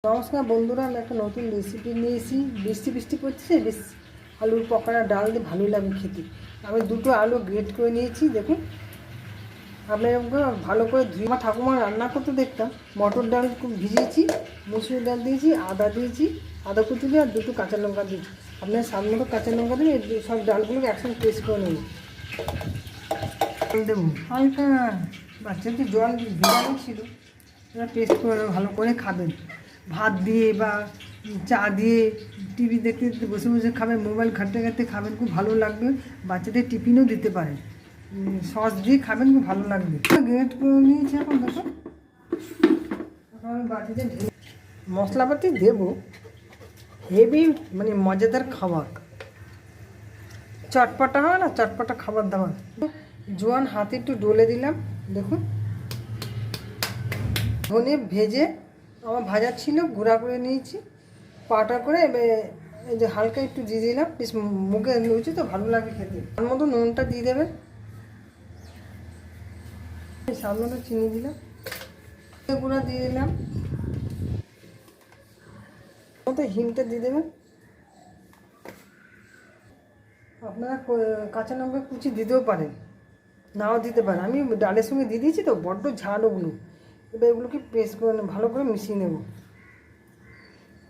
নমস্কার বন্ধুরা, আমি একটা নতুন রেসিপি নিয়েছি। বৃষ্টি বৃষ্টি পড়ছে, বেশ আলুর পকোড়া ডাল দিয়ে ভালোই লাগে খেতে। আমি দুটো আলু গ্রেট করে নিয়েছি। দেখুন, আপনি ভালো করে ধুয়ে আমার ঠাকুমা রান্না করতে দেখতাম। মটর ডাল খুব ভিজিয়েছি, মুসুর ডাল দিয়েছি, আদা দিয়েছি, আদা কুচি দিয়ে আর দুটো কাঁচা লঙ্কা দিয়েছি। আপনার সামনে মতো কাঁচা লঙ্কা দিয়ে সব ডালগুলোকে একসঙ্গে পেস্ট করে নেব। দেবো হালকা, বাচ্চাকে জল ভিজানো ছিল, পেস্ট করে ভালো করে খাবেন। ভাত দিয়ে বা চা দিয়ে, টিভি দেখতে দেখতে বসে বসে খাবেন, মোবাইল ঘাঁটতে ঘাঁটতে খাবেন, খুব ভালো লাগবে। বাচ্চাদের টিফিনও দিতে পারেন, সস দিয়ে খাবেন, খুব ভালো লাগবে। গ্রেট করে নিয়েছি। এখন দেখো, এখন আমি বাটিতে ঢেলে মশলাপাতি দেবো। হেভি মানে মজাদার খাবার, চটপটা হয় না, চটপটা খাবার দাবার। জোয়ান হাতে একটু ডলে দিলাম। দেখুন, ধনে ভেজে আমার ভাজা ছিল, গুঁড়া করে নিয়েছি, পাটা করে এই যে হালকা একটু দিয়ে দিলাম। বেশ মুখে লুচি তো ভালো লাগে খেতে। তার মতো নুনটা দিয়ে দেবেন, সামনে চিনি দিলাম, গুঁড়া দিয়ে দিলাম, মতো হিংটা দিয়ে দেবেন। আপনারা কাঁচা লঙ্কা কুচি দিতেও পারেন, নাও দিতে পারেন। আমি ডালের সঙ্গে দিয়ে দিয়েছি তো, বড্ড ঝাল ওগুলো। এবার এগুলোকে পেস্ট করে ভালো করে মিশিয়ে নেব।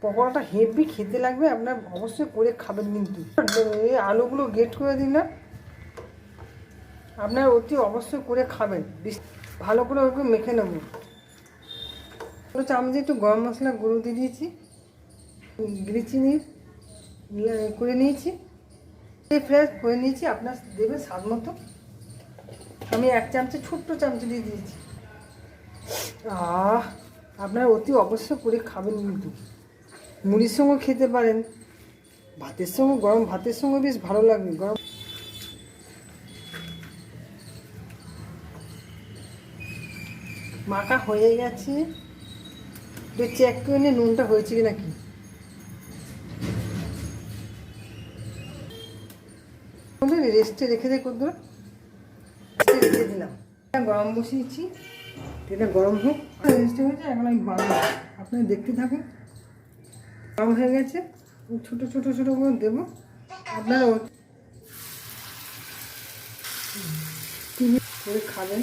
পকোড়াটা হেভি খেতে লাগবে, আপনার অবশ্যই করে খাবেন। কিন্তু এই আলুগুলো গ্রেট করে দিলাম, আপনার অতি অবশ্যই করে খাবেন। ভালো করে ওগুলো মেখে নেব। চামচে একটু গরম মশলা গুঁড়ো দিয়ে দিয়েছি, চিনি করে নিয়েছি, ফ্রেশ করে নিয়েছি। আপনার দেবেন স্বাদ মতো। আমি এক চামচে, ছোট্ট চামচে দিয়ে দিয়েছি। আপনার অতি অবশ্যই করে খাবেন। কিন্তু মুড়ির সঙ্গে খেতে পারেন, ভাতের সঙ্গে, গরম ভাতের সঙ্গে বেশ ভালো লাগবে। গরম মাখা হয়ে গেছে, একটু চেক করে নিয়ে নুনটা হয়েছে কি নাকি। রেস্টে রেখে দিয়ে করতে রেখে দিলাম। গরম বসিয়েছি, এটা গরম হোক। রেস্টে হয়েছে, এখন আমি বানাবো, আপনি দেখতে থাকুন। গরম হয়ে গেছে, ছোটো ছোটো ছোটো করে দেবো। আপনারা করে খাবেন,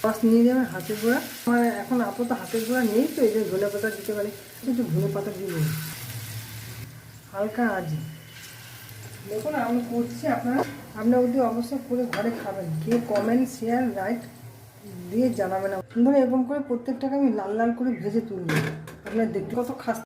রস নিয়ে যাবেন হাতের গোড়া। আমার এখন আপাতত হাতের গোড়া নেই তো, এই যে ধনে পাতা দিতে পারি, একটু ধনে পাতা দিব হালকা আজে। দেখুন আমি করছি, আপনারা ওদের অবশ্যই করে ঘরে খাবেন। খেয়ে কমেন্ট, শেয়ার, লাইক দিয়ে জানাবেন। ধরে এরকম করে প্রত্যেকটাকে আমি লাল লাল করে ভেজে তুলব। আপনার দেখতে কত খাস।